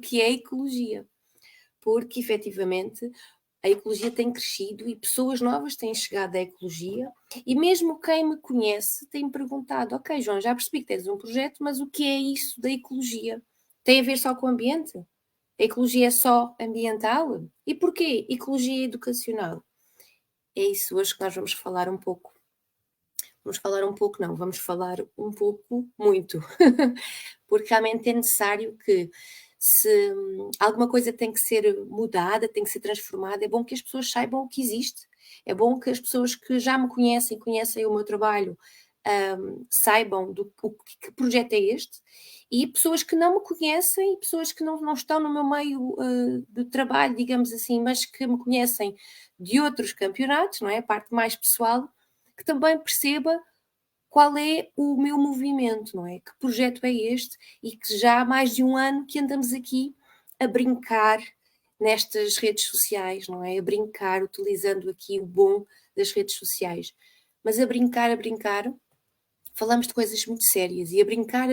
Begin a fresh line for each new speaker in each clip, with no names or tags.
que é a ecologia, porque efetivamente a ecologia tem crescido e pessoas novas têm chegado à ecologia e mesmo quem me conhece tem perguntado, ok João, já percebi que tens um projeto, mas o que é isso da ecologia? Tem a ver só com o ambiente? A ecologia é só ambiental? E porquê ecologia educacional? É isso hoje que nós vamos falar um pouco. Vamos falar um pouco, não, vamos falar um pouco, muito. Porque realmente é necessário que, se alguma coisa tem que ser mudada, tem que ser transformada, é bom que as pessoas saibam o que existe. É bom que as pessoas que já me conhecem, conhecem o meu trabalho, saibam que projeto é este. E pessoas que não me conhecem, pessoas que não estão no meu meio de trabalho, digamos assim, mas que me conhecem de outros campeonatos, não é? A parte mais pessoal, que também perceba qual é o meu movimento, não é? Que projeto é este? E que já há mais de um ano que andamos aqui a brincar nestas redes sociais, não é? A brincar, utilizando aqui o bom das redes sociais. Mas a brincar, falamos de coisas muito sérias e a brincar,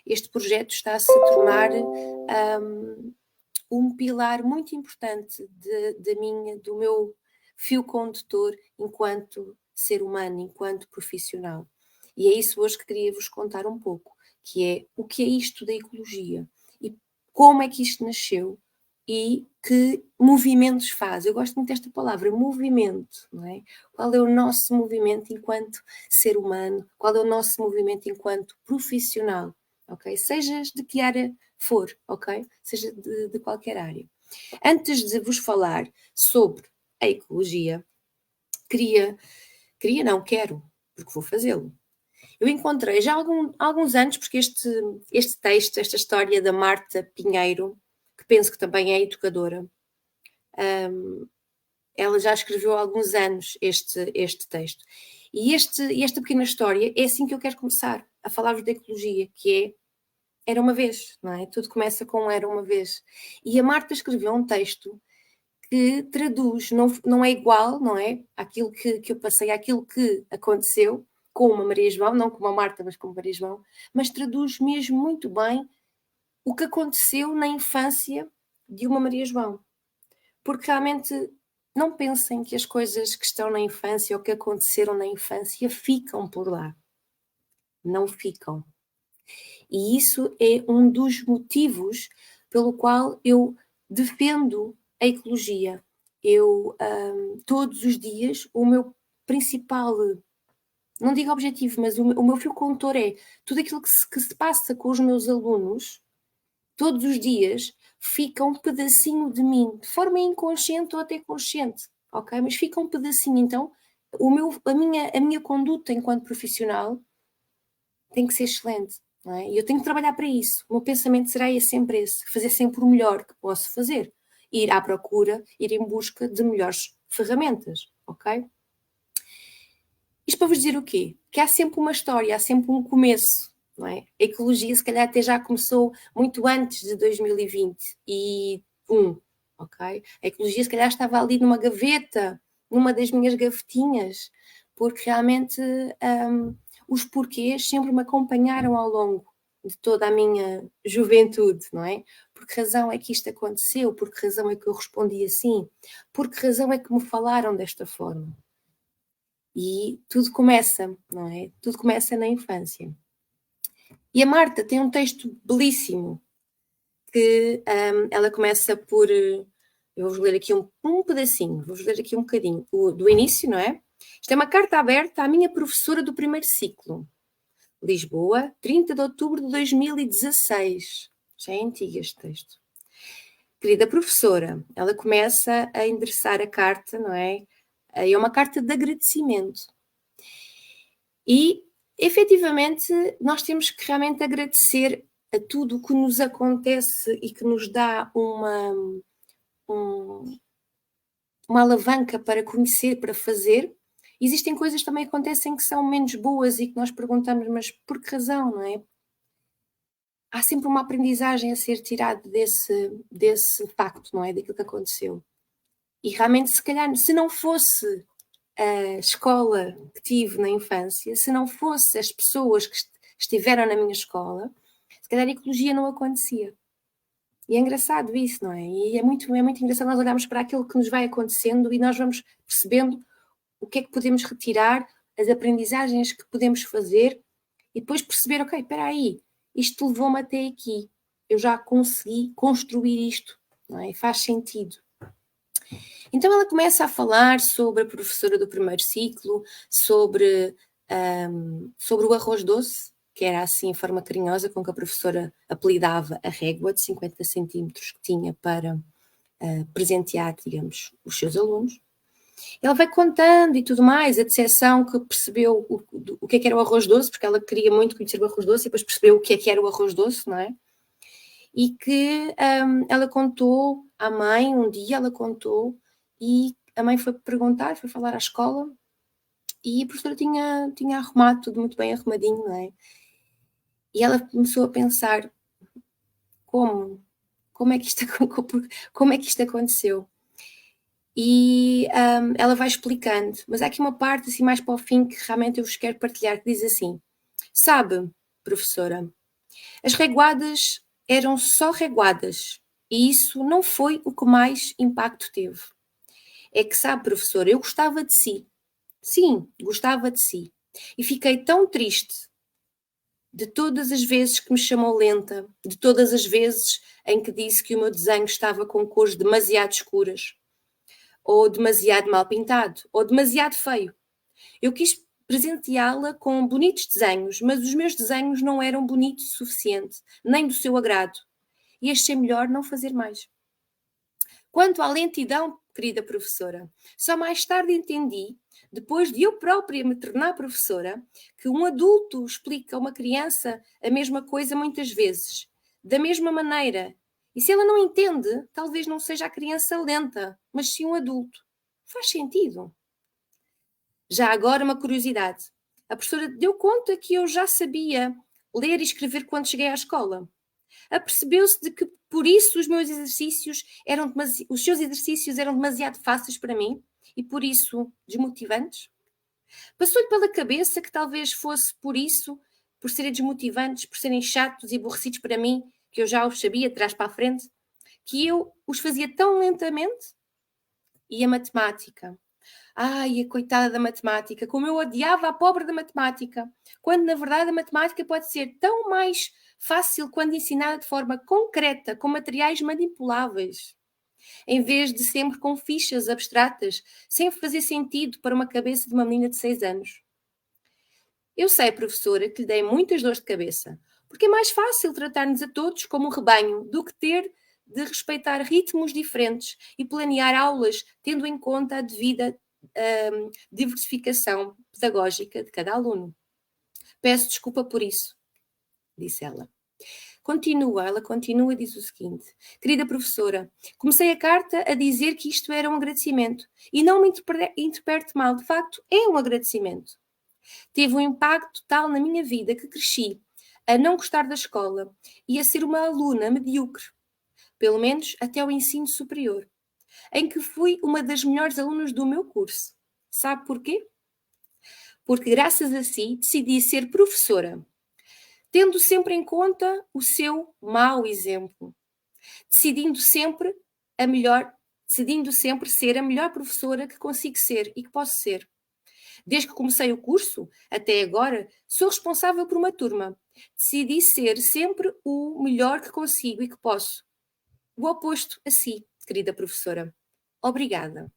este projeto está a se tornar um pilar muito importante do meu fio condutor enquanto ser humano, enquanto profissional. E é isso hoje que queria vos contar um pouco, que é o que é isto da ecologia e como é que isto nasceu e que movimentos faz. Eu gosto muito desta palavra, movimento, não é? Qual é o nosso movimento enquanto ser humano? Qual é o nosso movimento enquanto profissional? Ok? Sejas de que área for, ok? Seja de qualquer área. Antes de vos falar sobre a ecologia, quero, porque vou fazê-lo. Eu encontrei já há alguns anos, porque este texto, esta história da Marta Pinheiro, que penso que também é educadora, ela já escreveu há alguns anos este texto. E esta pequena história é assim que eu quero começar a falar-vos da ecologia, que é Era uma vez, não é? Tudo começa com Era uma vez. E a Marta escreveu um texto que traduz, não é igual, não é? Aquilo que eu passei, aquilo que aconteceu com uma Maria João, não com uma Marta, mas com uma Maria João, mas traduz mesmo muito bem o que aconteceu na infância de uma Maria João. Porque realmente não pensem que as coisas que estão na infância ou que aconteceram na infância ficam por lá. Não ficam. E isso é um dos motivos pelo qual eu defendo a ecologia. Eu, todos os dias, o meu principal, não digo objetivo, mas o meu fio condutor é tudo aquilo que se passa com os meus alunos, todos os dias, fica um pedacinho de mim, de forma inconsciente ou até consciente, ok? Mas fica um pedacinho. Então, a minha conduta enquanto profissional tem que ser excelente. Não é? E eu tenho que trabalhar para isso. O meu pensamento será sempre esse: fazer sempre o melhor que posso fazer. Ir à procura, ir em busca de melhores ferramentas, ok? Isto para vos dizer o quê? Que há sempre uma história, há sempre um começo, não é? A ecologia se calhar até já começou muito antes de 2021, ok? A ecologia se calhar estava ali numa gaveta, numa das minhas gavetinhas, porque realmente os porquês sempre me acompanharam ao longo de toda a minha juventude, não é? Por que razão é que isto aconteceu? Por que razão é que eu respondi assim? Por que razão é que me falaram desta forma? E tudo começa, não é? Tudo começa na infância. E a Marta tem um texto belíssimo que ela começa por. Eu vou-vos ler aqui um pedacinho, vou-vos ler aqui um bocadinho do início, não é? Isto é uma carta aberta à minha professora do primeiro ciclo. Lisboa, 30 de outubro de 2016. Já é antigo este texto. Querida professora, ela começa a endereçar a carta, não é? É uma carta de agradecimento. E, efetivamente, nós temos que realmente agradecer a tudo o que nos acontece e que nos dá uma alavanca para conhecer, para fazer. Existem coisas que também acontecem que são menos boas e que nós perguntamos, mas por que razão, não é? Há sempre uma aprendizagem a ser tirada desse facto, não é? Daquilo que aconteceu. E realmente, se calhar, se não fosse a escola que tive na infância, se não fosse as pessoas que estiveram na minha escola, se calhar a ecologia não acontecia. E é engraçado isso, não é? E é muito engraçado nós olharmos para aquilo que nos vai acontecendo e nós vamos percebendo o que é que podemos retirar, as aprendizagens que podemos fazer e depois perceber, ok, espera aí, isto levou-me até aqui, eu já consegui construir isto, não é? Faz sentido. Então ela começa a falar sobre a professora do primeiro ciclo, sobre o arroz doce, que era assim a forma carinhosa com que a professora apelidava a régua de 50 centímetros que tinha para presentear, digamos, os seus alunos. Ela vai contando e tudo mais, a decepção que percebeu o que é que era o arroz doce, porque ela queria muito conhecer o arroz doce e depois percebeu o que é que era o arroz doce, não é? E que ela contou à mãe, um dia ela contou, e a mãe foi perguntar, foi falar à escola, e a professora tinha arrumado tudo muito bem arrumadinho, não é? E ela começou a pensar, como é que isto aconteceu? E ela vai explicando, mas há aqui uma parte assim mais para o fim que realmente eu vos quero partilhar, que diz assim: sabe, professora, as reguadas eram só reguadas e isso não foi o que mais impacto teve. É que sabe, professora, eu gostava de si. Sim, gostava de si. E fiquei tão triste de todas as vezes que me chamou lenta, de todas as vezes em que disse que o meu desenho estava com cores demasiado escuras, ou demasiado mal pintado, ou demasiado feio. Eu quis presenteá-la com bonitos desenhos, mas os meus desenhos não eram bonitos o suficiente, nem do seu agrado. E achei melhor não fazer mais. Quanto à lentidão, querida professora, só mais tarde entendi, depois de eu própria me tornar professora, que um adulto explica a uma criança a mesma coisa muitas vezes, da mesma maneira. E se ela não entende, talvez não seja a criança lenta, mas sim um adulto. Faz sentido. Já agora, uma curiosidade. A professora deu conta que eu já sabia ler e escrever quando cheguei à escola. Apercebeu-se de que por isso os seus exercícios eram demasiado fáceis para mim e por isso desmotivantes? Passou-lhe pela cabeça que talvez fosse por isso, por serem desmotivantes, por serem chatos e aborrecidos para mim, que eu já os sabia de trás para a frente, que eu os fazia tão lentamente? E a matemática? Ai, a coitada da matemática, como eu odiava a pobre da matemática, quando na verdade a matemática pode ser tão mais fácil quando ensinada de forma concreta, com materiais manipuláveis, em vez de sempre com fichas abstratas, sem fazer sentido para uma cabeça de uma menina de 6 anos. Eu sei, professora, que lhe dei muitas dores de cabeça, porque é mais fácil tratar-nos a todos como um rebanho do que ter de respeitar ritmos diferentes e planear aulas tendo em conta a devida diversificação pedagógica de cada aluno. Peço desculpa por isso, disse ela. Ela continua e diz o seguinte: querida professora, comecei a carta a dizer que isto era um agradecimento e não me interprete mal, de facto é um agradecimento. Teve um impacto tal na minha vida que cresci a não gostar da escola e a ser uma aluna medíocre, pelo menos até ao ensino superior, em que fui uma das melhores alunas do meu curso. Sabe porquê? Porque graças a si decidi ser professora, tendo sempre em conta o seu mau exemplo, decidindo sempre ser a melhor professora que consigo ser e que posso ser. Desde que comecei o curso, até agora, sou responsável por uma turma. Decidi ser sempre o melhor que consigo e que posso. O oposto a si, querida professora. Obrigada.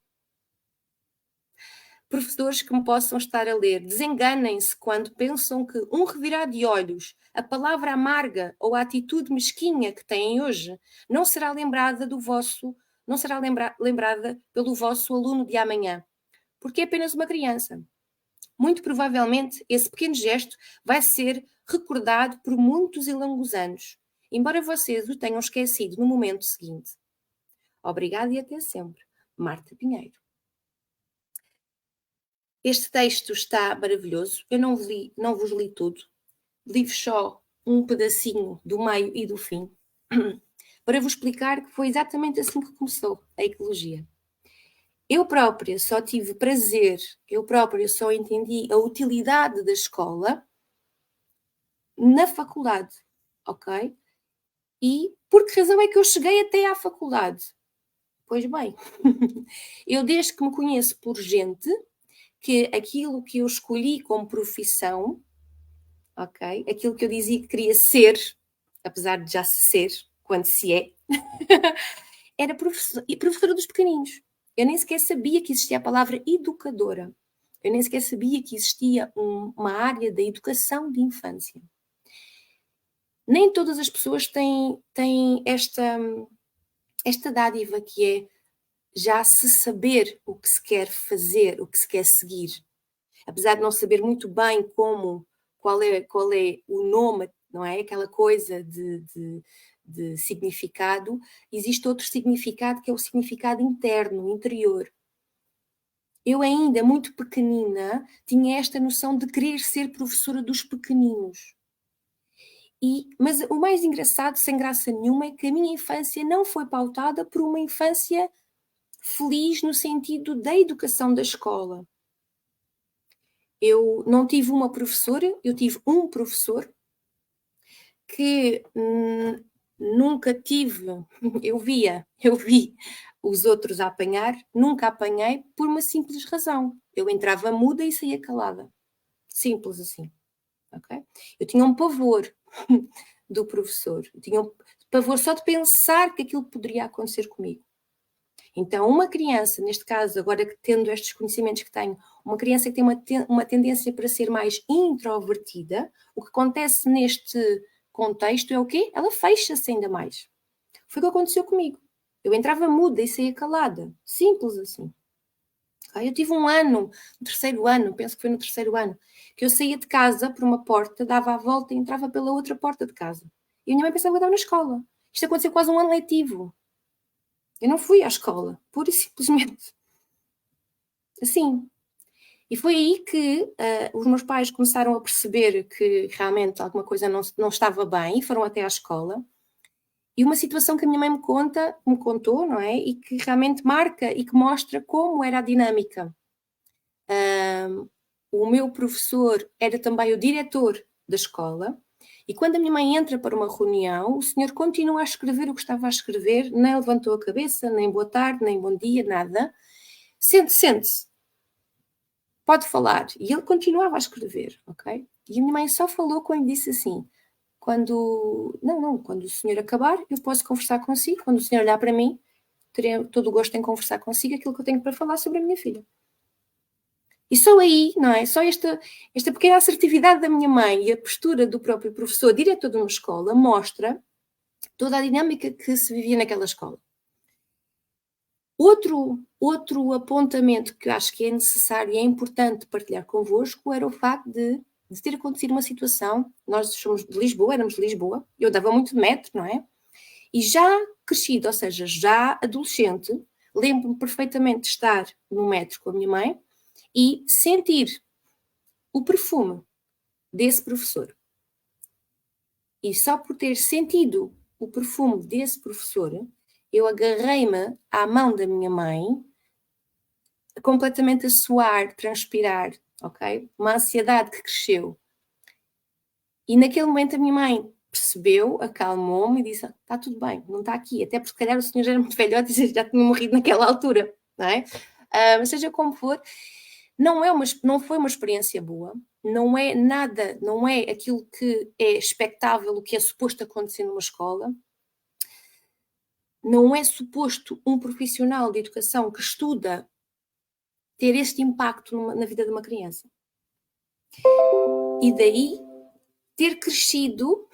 Professores que me possam estar a ler, desenganem-se quando pensam que um revirar de olhos, a palavra amarga ou a atitude mesquinha que têm hoje não será lembrada lembrada pelo vosso aluno de amanhã, porque é apenas uma criança. Muito provavelmente esse pequeno gesto vai ser recordado por muitos e longos anos, embora vocês o tenham esquecido no momento seguinte. Obrigada e até sempre. Marta Pinheiro. Este texto está maravilhoso. Eu não vos li tudo. Li-vos só um pedacinho do meio e do fim, para vos explicar que foi exatamente assim que começou a ecologia. Eu própria só tive prazer, eu própria só entendi a utilidade da escola na faculdade, ok? E por que razão é que eu cheguei até à faculdade? Pois bem, eu desde que me conheço por gente, que aquilo que eu escolhi como profissão, ok, aquilo que eu dizia que queria ser, apesar de já se ser, quando se é, era professora dos pequeninos. Eu nem sequer sabia que existia a palavra educadora. Eu nem sequer sabia que existia uma área da educação de infância. Nem todas as pessoas têm esta dádiva que é já se saber o que se quer fazer, o que se quer seguir. Apesar de não saber muito bem qual é o nome, não é? Aquela coisa de significado, existe outro significado que é o significado interno, interior. Eu ainda, muito pequenina, tinha esta noção de querer ser professora dos pequeninos. Mas o mais engraçado, sem graça nenhuma, é que a minha infância não foi pautada por uma infância feliz no sentido da educação da escola. Eu não tive uma professora, eu tive um professor que nunca tive, eu vi os outros a apanhar, nunca apanhei por uma simples razão. Eu entrava muda e saía calada. Simples assim, ok? Eu tinha um pavor do professor. Eu tinha um pavor só de pensar que aquilo poderia acontecer comigo. Então, uma criança, neste caso, agora que tendo estes conhecimentos que tenho, uma criança que tem uma tendência para ser mais introvertida, o que acontece neste contexto é o quê? Ela fecha-se ainda mais. Foi o que aconteceu comigo. Eu entrava muda e saía calada. Simples assim. Eu tive um ano, no terceiro ano, penso que foi no terceiro ano, que eu saía de casa por uma porta, dava a volta e entrava pela outra porta de casa. E a minha mãe pensava que eu estava na escola. Isto aconteceu quase um ano letivo. Eu não fui à escola, pura e simplesmente. Assim. E foi aí que os meus pais começaram a perceber que realmente alguma coisa não estava bem e foram até à escola. E uma situação que a minha mãe me contou, não é? E que realmente marca e que mostra como era a dinâmica. O meu professor era também o diretor da escola. E quando a minha mãe entra para uma reunião, o senhor continua a escrever o que estava a escrever, nem levantou a cabeça, nem boa tarde, nem bom dia, nada. Sente-se. Pode falar. E ele continuava a escrever, ok? E a minha mãe só falou quando disse assim, quando o senhor acabar, eu posso conversar consigo. Quando o senhor olhar para mim, terei todo o gosto em conversar consigo aquilo que eu tenho para falar sobre a minha filha. E só aí, não é? Só esta pequena assertividade da minha mãe e a postura do próprio professor, diretor de uma escola, mostra toda a dinâmica que se vivia naquela escola. Outro apontamento que eu acho que é necessário e é importante partilhar convosco era o facto de ter acontecido uma situação, nós somos de Lisboa, éramos de Lisboa, eu dava muito de metro, não é? E já crescido, ou seja, já adolescente, lembro-me perfeitamente de estar no metro com a minha mãe e sentir o perfume desse professor. E só por ter sentido o perfume desse professor, eu agarrei-me à mão da minha mãe, completamente a suar, transpirar, ok? Uma ansiedade que cresceu. E naquele momento a minha mãe percebeu, acalmou-me e disse: está tudo bem, não está aqui. Até porque, se calhar, o senhor já era muito velhote e já tinha morrido naquela altura, não é? Mas seja como for, não foi uma experiência boa, não é nada, não é aquilo que é expectável, o que é suposto acontecer numa escola. Não é suposto um profissional de educação que estuda ter este impacto na vida de uma criança. E daí ter crescido,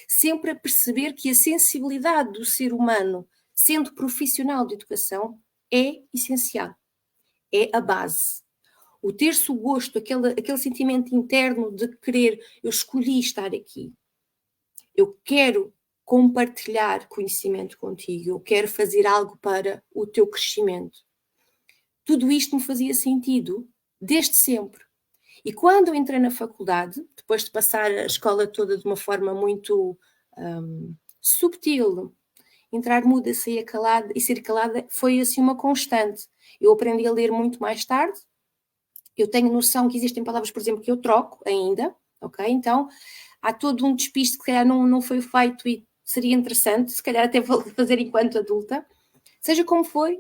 sempre a perceber que a sensibilidade do ser humano, sendo profissional de educação, é essencial. É a base. O ter-se o gosto, aquele sentimento interno de querer, eu escolhi estar aqui. Eu quero compartilhar conhecimento contigo, eu quero fazer algo para o teu crescimento. Tudo isto me fazia sentido desde sempre. E quando eu entrei na faculdade, depois de passar a escola toda de uma forma muito subtil, entrar muda, sair calada, e ser calada foi assim uma constante. Eu aprendi a ler muito mais tarde. Eu tenho noção que existem palavras, por exemplo, que eu troco ainda, ok? Então, há todo um despiste que se calhar não foi feito e seria interessante, se calhar até fazer enquanto adulta. Seja como for,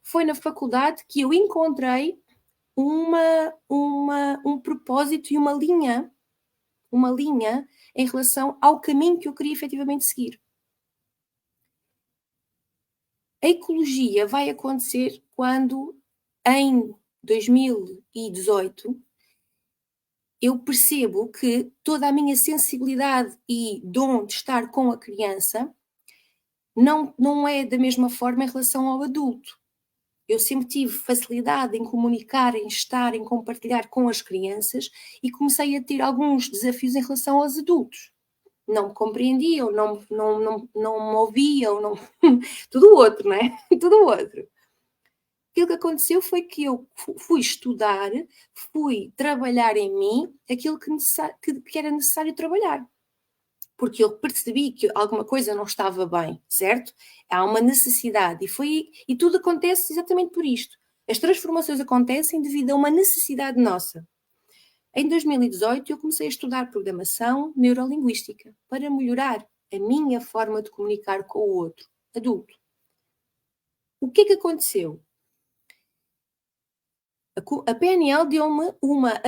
foi na faculdade que eu encontrei um propósito e uma linha em relação ao caminho que eu queria efetivamente seguir. A ecologia vai acontecer quando, em 2018, eu percebo que toda a minha sensibilidade e dom de estar com a criança não é da mesma forma em relação ao adulto. Eu sempre tive facilidade em comunicar, em estar, em compartilhar com as crianças e comecei a ter alguns desafios em relação aos adultos. Não me compreendiam, não me ouviam, não... tudo o outro, não é? Tudo o outro. Aquilo que aconteceu foi que eu fui estudar, fui trabalhar em mim aquilo que era necessário trabalhar. Porque eu percebi que alguma coisa não estava bem, certo? Há uma necessidade e tudo acontece exatamente por isto. As transformações acontecem devido a uma necessidade nossa. Em 2018 eu comecei a estudar programação neurolinguística para melhorar a minha forma de comunicar com o outro, adulto. O que é que aconteceu? A PNL deu-me uma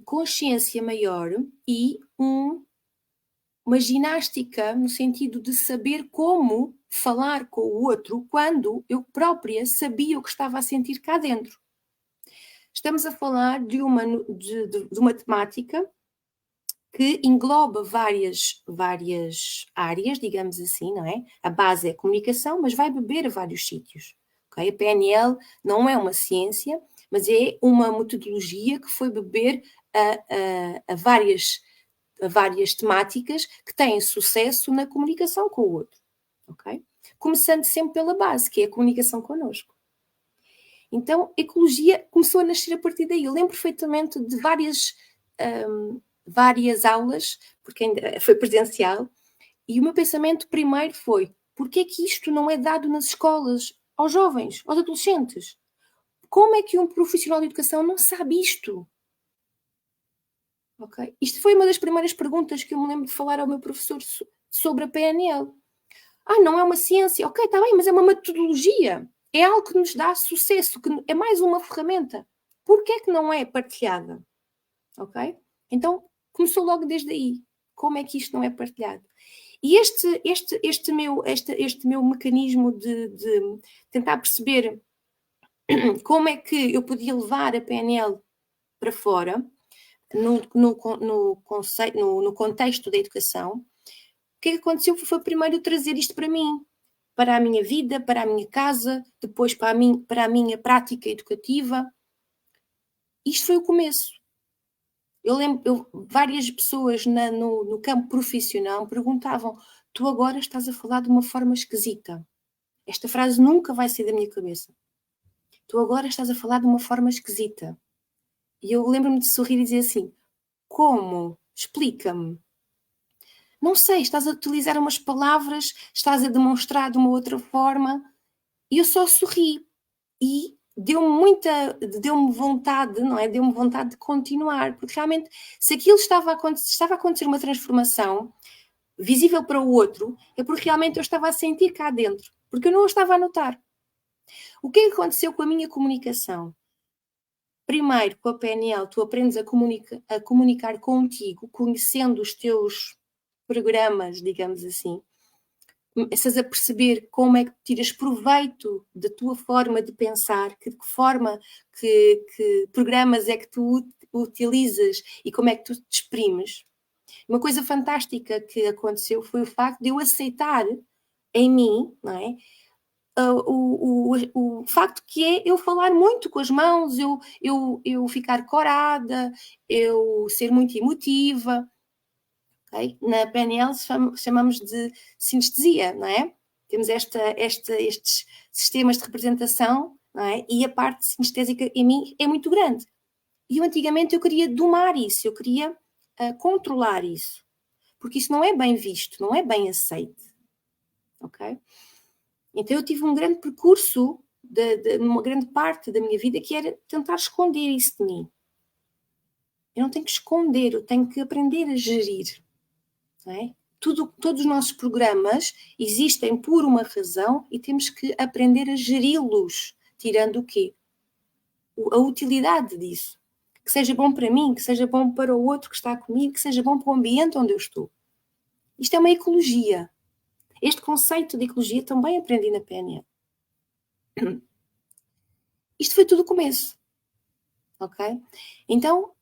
consciência maior e uma ginástica no sentido de saber como falar com o outro quando eu própria sabia o que estava a sentir cá dentro. Estamos a falar de uma temática que engloba várias áreas, digamos assim, não é? A base é a comunicação, mas vai beber a vários sítios. Okay? A PNL não é uma ciência, mas é uma metodologia que foi beber a várias temáticas que têm sucesso na comunicação com o outro. Okay? Começando sempre pela base, que é a comunicação connosco. Então, a ecologia começou a nascer a partir daí. Eu lembro perfeitamente de várias aulas, porque ainda foi presencial, e o meu pensamento primeiro foi: porquê é que isto não é dado nas escolas, aos jovens, aos adolescentes? Como é que um profissional de educação não sabe isto? Okay? Isto foi uma das primeiras perguntas que eu me lembro de falar ao meu professor sobre a PNL. Não é uma ciência. Ok, está bem, mas é uma metodologia. É algo que nos dá sucesso, que é mais uma ferramenta. Porquê é que não é partilhada? Ok? Então, começou logo desde aí. Como é que isto não é partilhado? E este meu mecanismo de tentar perceber como é que eu podia levar a PNL para fora, no contexto da educação, o que é que aconteceu foi primeiro trazer isto para mim, para a minha vida, para a minha casa, depois para a minha prática educativa. Isto foi o começo. Eu lembro, várias pessoas no campo profissional me perguntavam: tu agora estás a falar de uma forma esquisita. Esta frase nunca vai sair da minha cabeça. Tu agora estás a falar de uma forma esquisita. E eu lembro-me de sorrir e dizer assim: como? Explica-me. Não sei, estás a utilizar umas palavras, estás a demonstrar de uma outra forma. E eu só sorri. E deu-me vontade, não é? Deu-me vontade de continuar, porque realmente, se aquilo estava a acontecer uma transformação visível para o outro, é porque realmente eu estava a sentir cá dentro, porque eu não o estava a notar. O que é que aconteceu com a minha comunicação? Primeiro, com a PNL, tu aprendes a comunicar contigo, conhecendo os teus programas, digamos assim. Começas a perceber como é que tiras proveito da tua forma de pensar, que forma, que programas é que tu utilizas e como é que tu te exprimes. Uma coisa fantástica que aconteceu foi o facto de eu aceitar em mim, não é? O facto que é eu falar muito com as mãos, eu ficar corada, eu ser muito emotiva. Okay? Na PNL chamamos de sinestesia, não é? Temos estes sistemas de representação, não é? E a parte sinestésica em mim é muito grande. E eu antigamente eu queria domar isso, eu queria controlar isso. Porque isso não é bem visto, não é bem aceito. Ok? Então eu tive um grande percurso, uma grande parte da minha vida que era tentar esconder isso de mim. Eu não tenho que esconder, eu tenho que aprender a gerir. Não é? Todos os nossos programas existem por uma razão e temos que aprender a geri-los, tirando o quê? A utilidade disso. Que seja bom para mim, que seja bom para o outro que está comigo, que seja bom para o ambiente onde eu estou. Isto é uma ecologia. Este conceito de ecologia também aprendi na PNL. Isto foi tudo o começo. Ok? Então,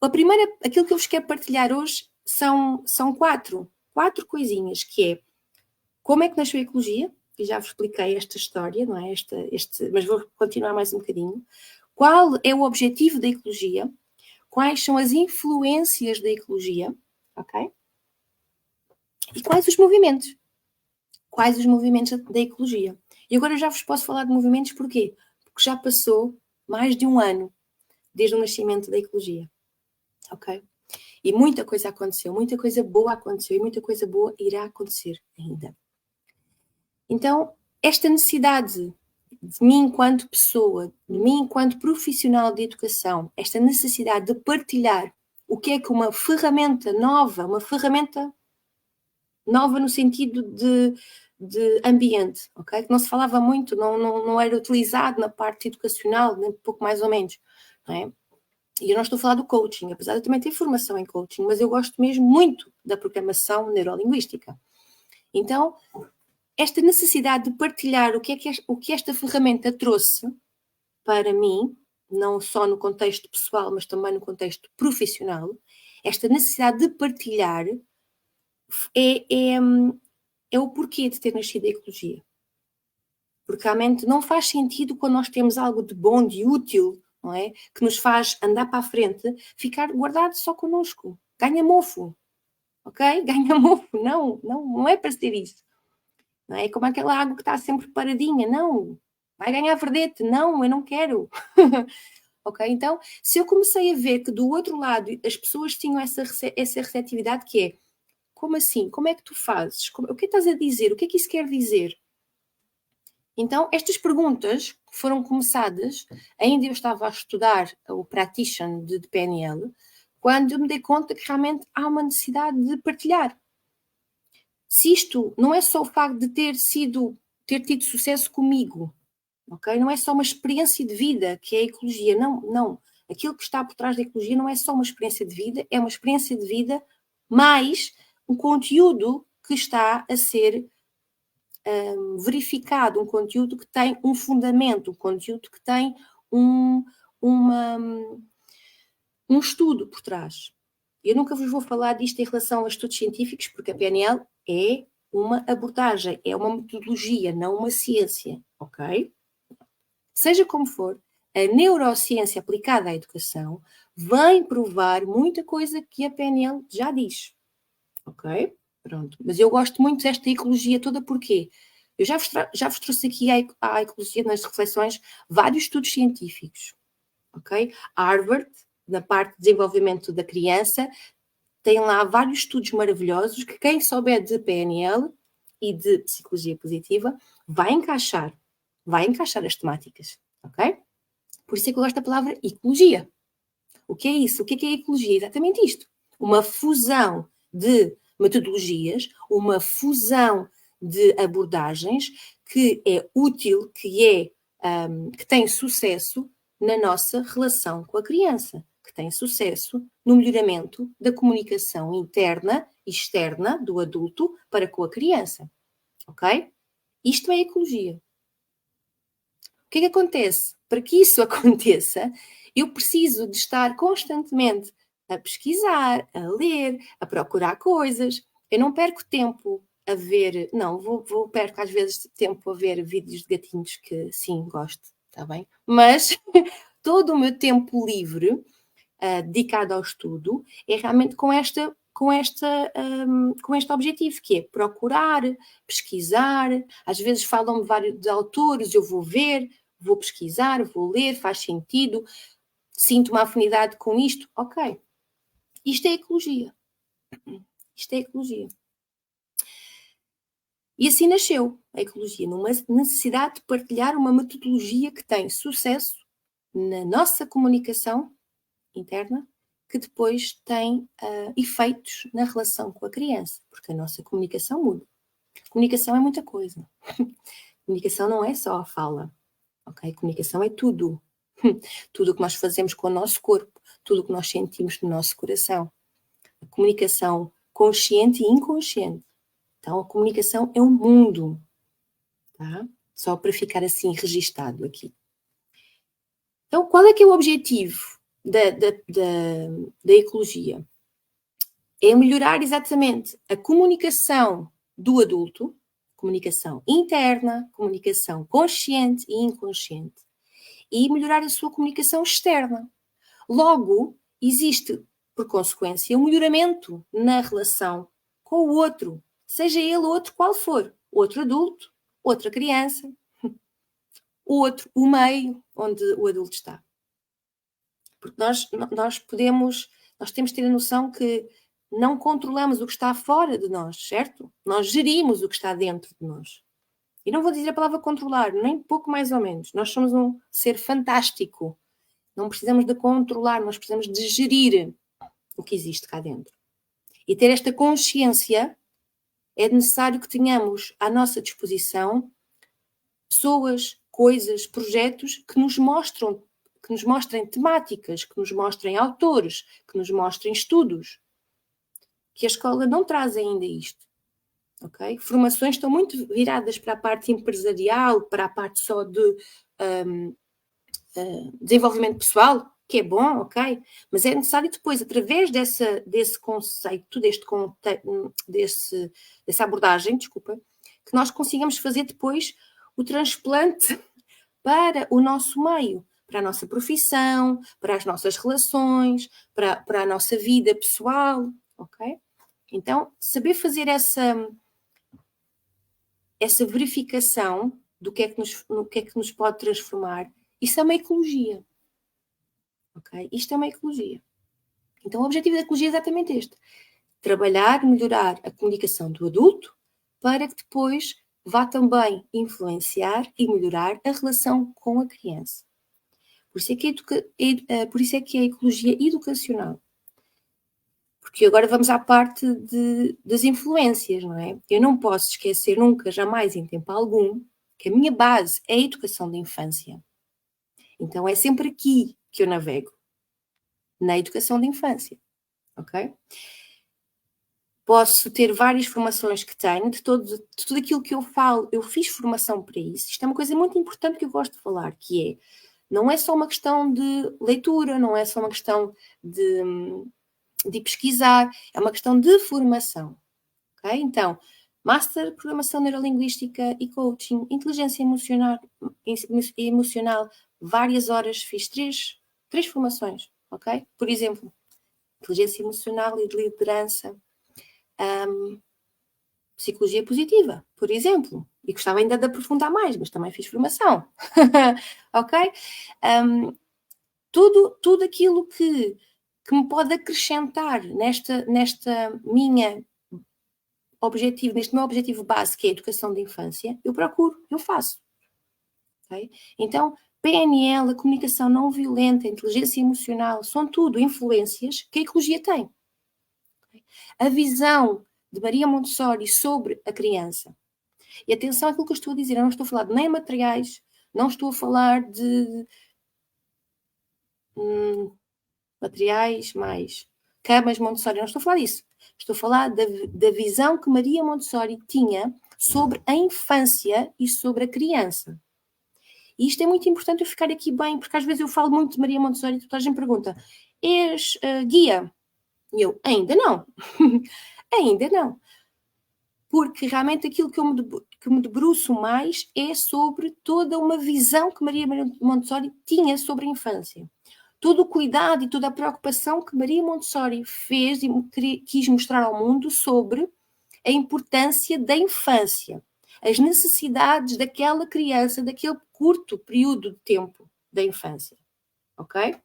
aquilo que eu vos quero partilhar hoje são quatro coisinhas, que é como é que nasceu a ecologia, e já vos expliquei esta história, não é? Mas vou continuar mais um bocadinho. Qual é o objetivo da ecologia? Quais são as influências da ecologia? Ok? E quais os movimentos? Quais os movimentos da ecologia? E agora eu já vos posso falar de movimentos, porquê? Porque já passou mais de um ano desde o nascimento da ecologia. Ok? E muita coisa aconteceu, muita coisa boa aconteceu e muita coisa boa irá acontecer ainda. Então, esta necessidade de mim enquanto pessoa, de mim enquanto profissional de educação, esta necessidade de partilhar o que é que uma ferramenta nova no sentido de ambiente, ok? Que não se falava muito, não era utilizado na parte educacional, nem pouco mais ou menos, não é? E eu não estou a falar do coaching, apesar de eu também ter formação em coaching, mas eu gosto mesmo muito da programação neurolinguística. Então, esta necessidade de partilhar o que esta ferramenta trouxe para mim, não só no contexto pessoal, mas também no contexto profissional, esta necessidade de partilhar é o porquê de ter nascido a ecologia. Porque realmente não faz sentido quando nós temos algo de bom, de útil, não é? Que nos faz andar para a frente, ficar guardado só connosco. Ganha mofo, ok? Ganha mofo, não é para ser isso. Não é como aquela água que está sempre paradinha, não. Vai ganhar verdete, não, eu não quero. Ok? Então, se eu comecei a ver que do outro lado as pessoas tinham essa receptividade que é, como assim? Como é que tu fazes? O que estás a dizer? O que é que isso quer dizer? Então, estas perguntas foram começadas, ainda eu estava a estudar o Practitioner de PNL, quando eu me dei conta que realmente há uma necessidade de partilhar. Se isto não é só o facto de ter tido sucesso comigo, ok? Não é só uma experiência de vida que é a ecologia, não. Aquilo que está por trás da ecologia não é só uma experiência de vida, é uma experiência de vida mais um conteúdo que está a ser verificado, um conteúdo que tem um fundamento, um conteúdo que tem um estudo por trás. Eu nunca vos vou falar disto em relação a estudos científicos, porque a PNL é uma abordagem, é uma metodologia, não uma ciência, ok? Seja como for, a neurociência aplicada à educação vem provar muita coisa que a PNL já diz, ok? Pronto. Mas eu gosto muito desta ecologia toda, porque eu já vos trouxe aqui à ecologia nas reflexões vários estudos científicos, ok? Harvard, na parte de desenvolvimento da criança, tem lá vários estudos maravilhosos que quem souber de PNL e de psicologia positiva vai encaixar as temáticas, ok? Por isso é que eu gosto da palavra ecologia. O que é isso? O que é ecologia? Exatamente isto. Uma fusão de metodologias, uma fusão de abordagens que é útil, que tem sucesso na nossa relação com a criança, que tem sucesso no melhoramento da comunicação interna e externa do adulto para com a criança. Ok? Isto é ecologia. O que é que acontece? Para que isso aconteça, eu preciso de estar constantemente a pesquisar, a ler, a procurar coisas. Eu não perco tempo a ver, não, perco às vezes tempo a ver vídeos de gatinhos que sim, gosto, está bem? Mas todo o meu tempo livre dedicado ao estudo é realmente com este objetivo, que é procurar, pesquisar. Às vezes falam-me vários de autores, eu vou ver, vou pesquisar, vou ler, faz sentido, sinto uma afinidade com isto, ok. Isto é ecologia. Isto é ecologia. E assim nasceu a ecologia, numa necessidade de partilhar uma metodologia que tem sucesso na nossa comunicação interna que depois tem efeitos na relação com a criança, porque a nossa comunicação muda. Comunicação é muita coisa. Comunicação não é só a fala, ok? Comunicação é tudo. Tudo o que nós fazemos com o nosso corpo, tudo o que nós sentimos no nosso coração. A comunicação consciente e inconsciente. Então, a comunicação é um mundo, tá? Só para ficar assim registado aqui. Então, qual é que é o objetivo da ecologia? É melhorar exatamente a comunicação do adulto, comunicação interna, comunicação consciente e inconsciente, e melhorar a sua comunicação externa. Logo, existe, por consequência, um melhoramento na relação com o outro, seja ele outro qual for, outro adulto, outra criança, o meio onde o adulto está. Porque nós temos de ter a noção que não controlamos o que está fora de nós, certo? Nós gerimos o que está dentro de nós. E não vou dizer a palavra controlar, nem pouco mais ou menos. Nós somos um ser fantástico. Não precisamos de controlar, nós precisamos de gerir o que existe cá dentro. E ter esta consciência, é necessário que tenhamos à nossa disposição pessoas, coisas, projetos que nos mostrem temáticas, que nos mostrem autores, que nos mostrem estudos. Que a escola não traz ainda isto. Okay? Formações estão muito viradas para a parte empresarial, para a parte só de desenvolvimento pessoal, que é bom, ok? Mas é necessário depois, através desse conceito, dessa abordagem, desculpa, que nós consigamos fazer depois o transplante para o nosso meio, para a nossa profissão, para as nossas relações, para a nossa vida pessoal, ok? Então, saber fazer essa verificação no que é que nos pode transformar, isso é uma ecologia. Ok? Isto é uma ecologia. Então, o objetivo da ecologia é exatamente este. Trabalhar, melhorar a comunicação do adulto para que depois vá também influenciar e melhorar a relação com a criança. Por isso é que é a ecologia educacional. Porque agora vamos à parte das influências, não é? Eu não posso esquecer nunca, jamais, em tempo algum, que a minha base é a educação da infância. Então é sempre aqui que eu navego, na educação da infância, ok? Posso ter várias formações que tenho, de tudo aquilo que eu falo, eu fiz formação para isso. Isto é uma coisa muito importante que eu gosto de falar, que é, não é só uma questão de leitura, não é só uma questão de pesquisar, é uma questão de formação, ok? Então, Master, Programação Neurolinguística e Coaching, Inteligência Emocional, várias horas, fiz três formações, ok? Por exemplo, Inteligência Emocional e de Liderança, Psicologia Positiva, por exemplo, e gostava ainda de aprofundar mais, mas também fiz formação, ok? Tudo aquilo que me pode acrescentar neste meu objetivo base, que é a educação da infância, eu procuro, eu faço. Okay? Então, PNL, a comunicação não violenta, a inteligência emocional, são tudo influências que a ecologia tem. Okay? A visão de Maria Montessori sobre a criança. E atenção àquilo que eu estou a dizer, eu não estou a falar de nem materiais, não estou a falar de materiais mais camas Montessori, não estou a falar disso. Estou a falar da visão que Maria Montessori tinha sobre a infância e sobre a criança. E isto é muito importante eu ficar aqui bem, porque às vezes eu falo muito de Maria Montessori e toda a gente pergunta, és guia? E eu, ainda não. Ainda não. Porque realmente aquilo que me debruço mais é sobre toda uma visão que Maria Montessori tinha sobre a infância. Todo o cuidado e toda a preocupação que Maria Montessori fez e quis mostrar ao mundo sobre a importância da infância, as necessidades daquela criança, daquele curto período de tempo da infância, ok?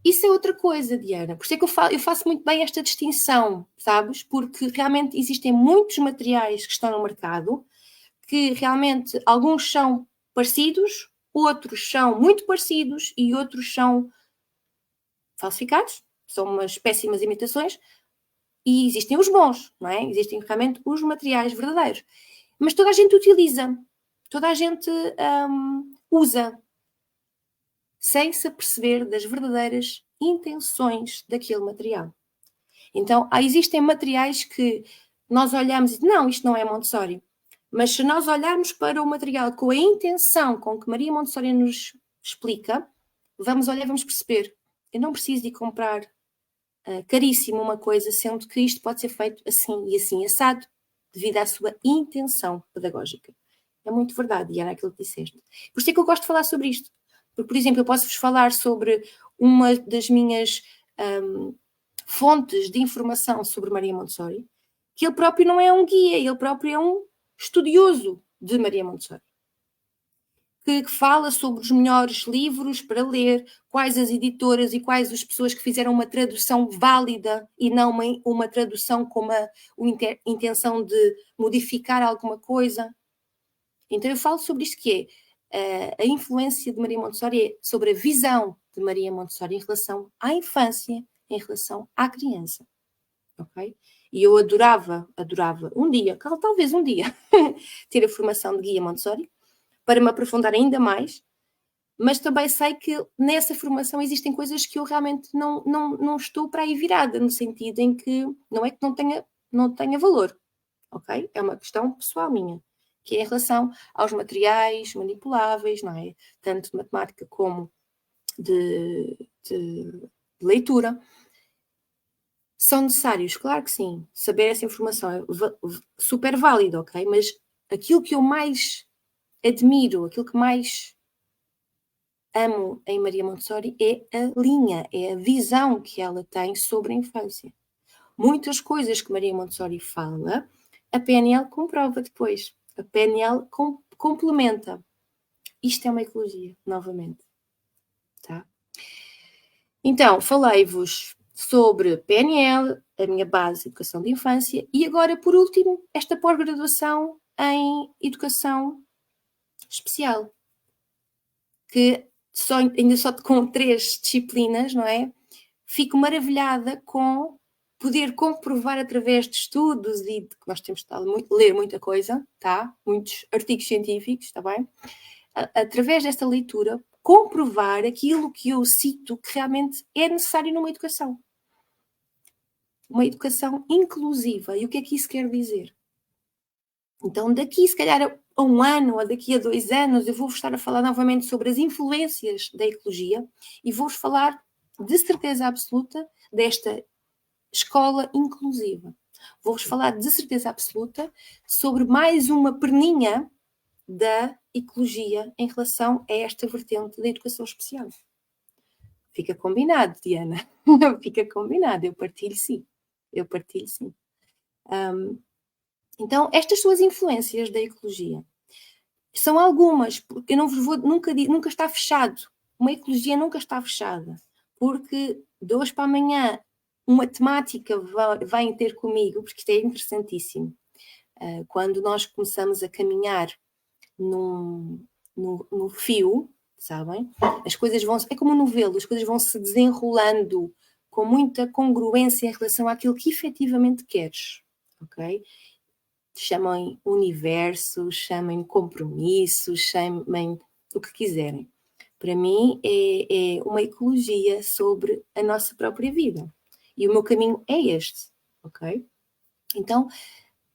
Isso é outra coisa, Diana, por isso é que eu faço muito bem esta distinção, sabes? Porque realmente existem muitos materiais que estão no mercado, que realmente alguns são parecidos, outros são muito parecidos e outros são falsificados, são umas péssimas imitações, e existem os bons, não é? Existem realmente os materiais verdadeiros. Mas toda a gente utiliza, toda a gente usa, sem se aperceber das verdadeiras intenções daquele material. Então, existem materiais que nós olhamos e não, isto não é Montessori. Mas se nós olharmos para o material com a intenção com que Maria Montessori nos explica, vamos olhar e vamos perceber. Eu não preciso de comprar caríssimo uma coisa, sendo que isto pode ser feito assim e assim assado, devido à sua intenção pedagógica. É muito verdade, Diana, aquilo que disseste. Por isso é que eu gosto de falar sobre isto. Porque, por exemplo, eu posso-vos falar sobre uma das minhas fontes de informação sobre Maria Montessori, que ele próprio não é um guia, ele próprio é um estudioso de Maria Montessori, que fala sobre os melhores livros para ler, quais as editoras e quais as pessoas que fizeram uma tradução válida e não uma tradução com a intenção de modificar alguma coisa. Então eu falo sobre isto que é a influência de Maria Montessori, sobre a visão de Maria Montessori em relação à infância, em relação à criança. Ok? E eu adorava um dia, talvez um dia, ter a formação de guia Montessori, para me aprofundar ainda mais, mas também sei que nessa formação existem coisas que eu realmente não estou para aí virada, no sentido em que não é que não tenha valor, ok? É uma questão pessoal minha, que é em relação aos materiais manipuláveis, não é? Tanto de matemática como de leitura. São necessários, claro que sim. Saber essa informação é super válido, ok? Mas aquilo que eu mais admiro, aquilo que mais amo em Maria Montessori é a linha, é a visão que ela tem sobre a infância. Muitas coisas que Maria Montessori fala, a PNL comprova depois. A PNL complementa. Isto é uma ecologia, novamente. Tá? Então, falei-vos sobre PNL, a minha base de educação de infância, e agora, por último, esta pós-graduação em educação especial, que ainda só com 3 disciplinas, não é? Fico maravilhada com poder comprovar através de estudos e de que nós temos estado ler muita coisa, tá? Muitos artigos científicos, está bem? Através desta leitura, comprovar aquilo que eu cito que realmente é necessário numa educação. Uma educação inclusiva. E o que é que isso quer dizer? Então, daqui, se calhar, a um ano ou daqui a 2 anos, eu vou-vos estar a falar novamente sobre as influências da ecologia e vou-vos falar, de certeza absoluta, desta escola inclusiva. Vou-vos falar, de certeza absoluta, sobre mais uma perninha da ecologia em relação a esta vertente da educação especial. Fica combinado, Diana. Fica combinado. Eu partilho sim. Então, estas suas influências da ecologia são algumas, porque eu não vos vou nunca está fechado. Uma ecologia nunca está fechada, porque de hoje para amanhã uma temática vai ter comigo, porque isto é interessantíssimo. Quando nós começamos a caminhar no fio, sabem? As coisas é como um novelo, as coisas vão se desenrolando com muita congruência em relação àquilo que efetivamente queres, ok? Chamem universo, chamem compromisso, chamem o que quiserem. Para mim é uma ecologia sobre a nossa própria vida. E o meu caminho é este, ok? Então,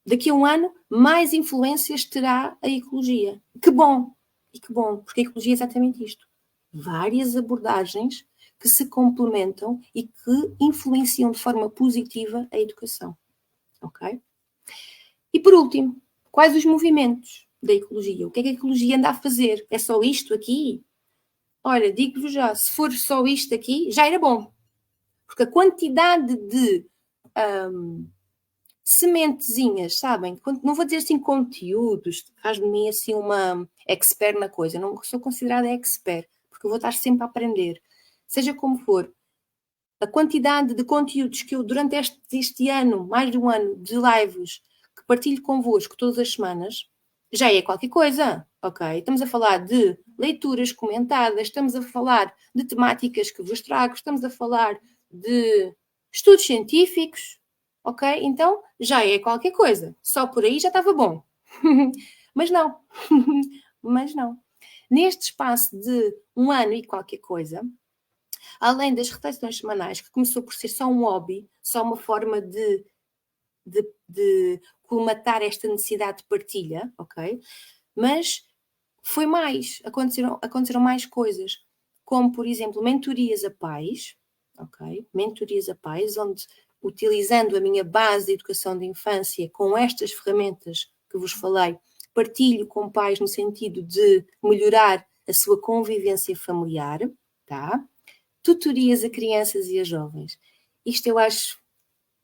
daqui a um ano, mais influências terá a ecologia. Que bom! E que bom, porque a ecologia é exatamente isto. Várias abordagens que se complementam e que influenciam de forma positiva a educação, ok? E por último, quais os movimentos da ecologia? O que é que a ecologia anda a fazer? É só isto aqui? Olha, digo-vos já, se for só isto aqui, já era bom. Porque a quantidade de sementezinhas, sabem? Não vou dizer assim conteúdos, faz de mim assim uma expert na coisa. Eu não sou considerada expert, porque eu vou estar sempre a aprender. Seja como for, a quantidade de conteúdos que eu, durante este ano, mais de um ano de lives, que partilho convosco todas as semanas, já é qualquer coisa, ok? Estamos a falar de leituras comentadas, estamos a falar de temáticas que vos trago, estamos a falar de estudos científicos, ok? Então já é qualquer coisa. Só por aí já estava bom. Mas não. Mas não. Neste espaço de 1 ano e qualquer coisa, além das reflexões semanais, que começou por ser só um hobby, só uma forma de colmatar esta necessidade de partilha, ok? Mas foi mais, aconteceram mais coisas, como, por exemplo, mentorias a pais, ok? Mentorias a pais, onde, utilizando a minha base de educação de infância com estas ferramentas que vos falei, partilho com pais no sentido de melhorar a sua convivência familiar, tá? Tutorias a crianças e a jovens. Isto eu acho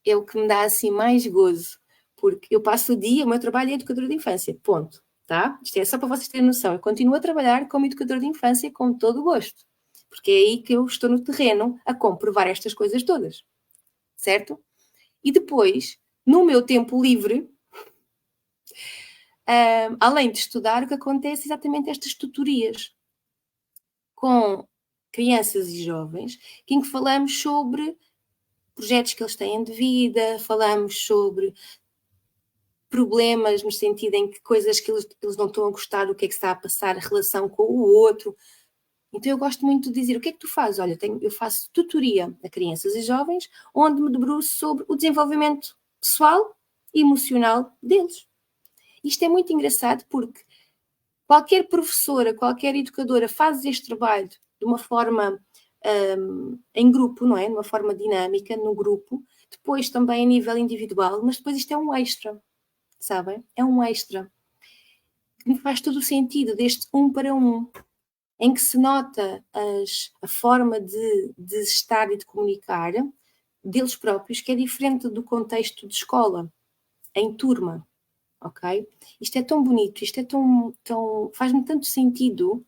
é o que me dá assim mais gozo, porque eu passo o dia, o meu trabalho é educadora de infância, ponto, tá? Isto é só para vocês terem noção, eu continuo a trabalhar como educadora de infância com todo o gosto, porque é aí que eu estou no terreno a comprovar estas coisas todas, certo? E depois, no meu tempo livre, além de estudar, o que acontece é exatamente estas tutorias com crianças e jovens, em que falamos sobre projetos que eles têm de vida, falamos sobre problemas no sentido em que coisas que eles não estão a gostar do que é que está a passar, a relação com o outro. Então eu gosto muito de dizer, o que é que tu fazes? Olha, eu faço tutoria a crianças e jovens, onde me debruço sobre o desenvolvimento pessoal e emocional deles. Isto é muito engraçado porque qualquer professora, qualquer educadora faz este trabalho de uma forma em grupo, não é? De uma forma dinâmica, no grupo, depois também a nível individual, mas depois isto é um extra, sabem? É um extra. Que me faz todo o sentido deste 1 para 1, em que se nota a forma de estar e de comunicar deles próprios, que é diferente do contexto de escola, em turma, ok? Isto é tão bonito, isto é tão faz-me tanto sentido.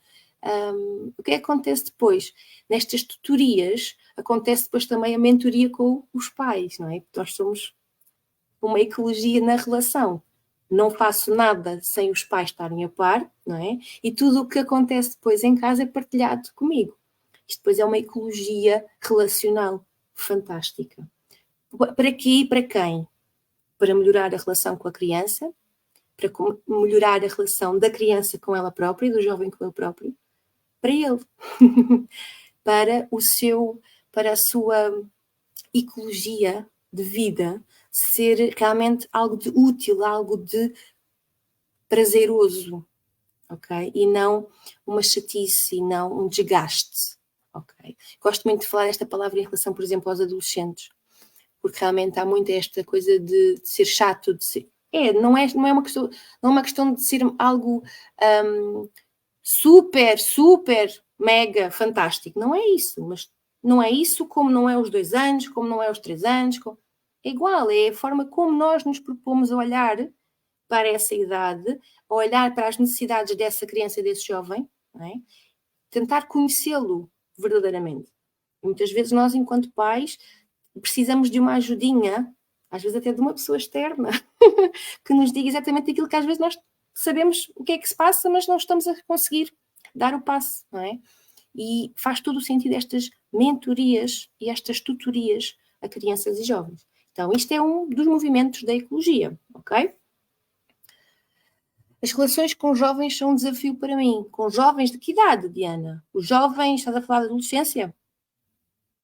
O que acontece depois? Nestas tutorias, acontece depois também a mentoria com os pais, não é? Nós somos uma ecologia na relação. Não faço nada sem os pais estarem a par, não é? E tudo o que acontece depois em casa é partilhado comigo. Isto depois é uma ecologia relacional fantástica. Para quê e para quem? Para melhorar a relação com a criança, para melhorar a relação da criança com ela própria e do jovem com ele próprio, para ele, para a sua ecologia de vida ser realmente algo de útil, algo de prazeroso, ok? E não uma chatice, e não um desgaste, ok? Gosto muito de falar esta palavra em relação, por exemplo, aos adolescentes, porque realmente há muito esta coisa de ser chato, de ser... não é uma questão de ser algo super, super, mega, fantástico. Não é isso, mas não é isso como não é os 2 anos, como não é os 3 anos. É igual, é a forma como nós nos propomos a olhar para essa idade, a olhar para as necessidades dessa criança e desse jovem, não é? Tentar conhecê-lo verdadeiramente. E muitas vezes nós, enquanto pais, precisamos de uma ajudinha, às vezes até de uma pessoa externa, que nos diga exatamente aquilo que às vezes nós sabemos o que é que se passa, mas não estamos a conseguir dar o passo, não é? E faz todo o sentido estas mentorias e estas tutorias a crianças e jovens. Então, isto é um dos movimentos da ecologia, ok? As relações com jovens são um desafio para mim. Com jovens de que idade, Diana? Os jovens, estás a falar de adolescência?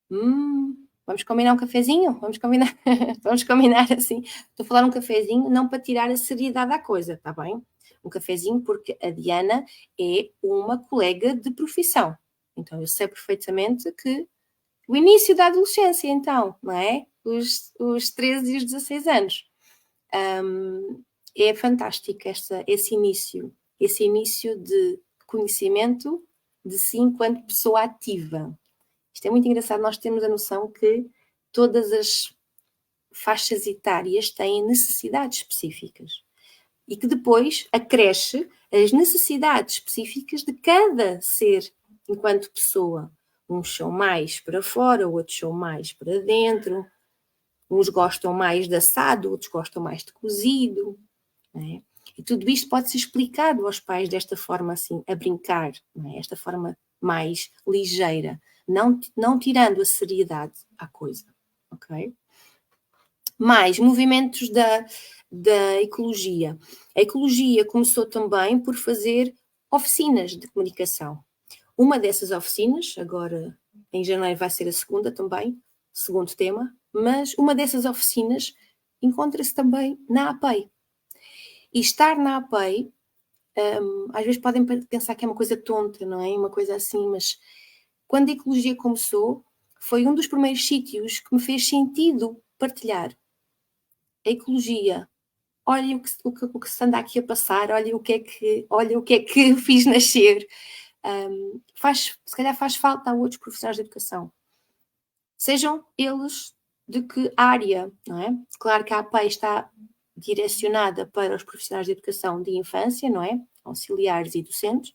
Vamos combinar um cafezinho? Vamos combinar, vamos combinar assim. Estou a falar um cafezinho, não para tirar a seriedade à coisa, está bem? Um cafezinho porque a Diana é uma colega de profissão. Então eu sei perfeitamente que o início da adolescência, então, não é? Os 13 e os 16 anos. É fantástico esse início de conhecimento de si enquanto pessoa ativa. Isto é muito engraçado, nós temos a noção que todas as faixas etárias têm necessidades específicas e que depois acresce as necessidades específicas de cada ser enquanto pessoa. Uns são mais para fora, outros são mais para dentro, uns gostam mais de assado, outros gostam mais de cozido, não é? E tudo isto pode ser explicado aos pais desta forma assim, a brincar, não é? Esta forma mais ligeira, não tirando a seriedade à coisa, ok? Mais movimentos da ecologia. A ecologia começou também por fazer oficinas de comunicação. Uma dessas oficinas, agora em janeiro vai ser a segunda também, segundo tema, mas uma dessas oficinas encontra-se também na APEI. E estar na APEI, às vezes podem pensar que é uma coisa tonta, não é? Uma coisa assim, mas quando a ecologia começou, foi um dos primeiros sítios que me fez sentido partilhar. A ecologia, olha o que se anda aqui a passar, olha o que é que fiz nascer. Se calhar faz falta a outros profissionais de educação. Sejam eles de que área, não é? Claro que a APEI está direcionada para os profissionais de educação de infância, não é? Auxiliares e docentes.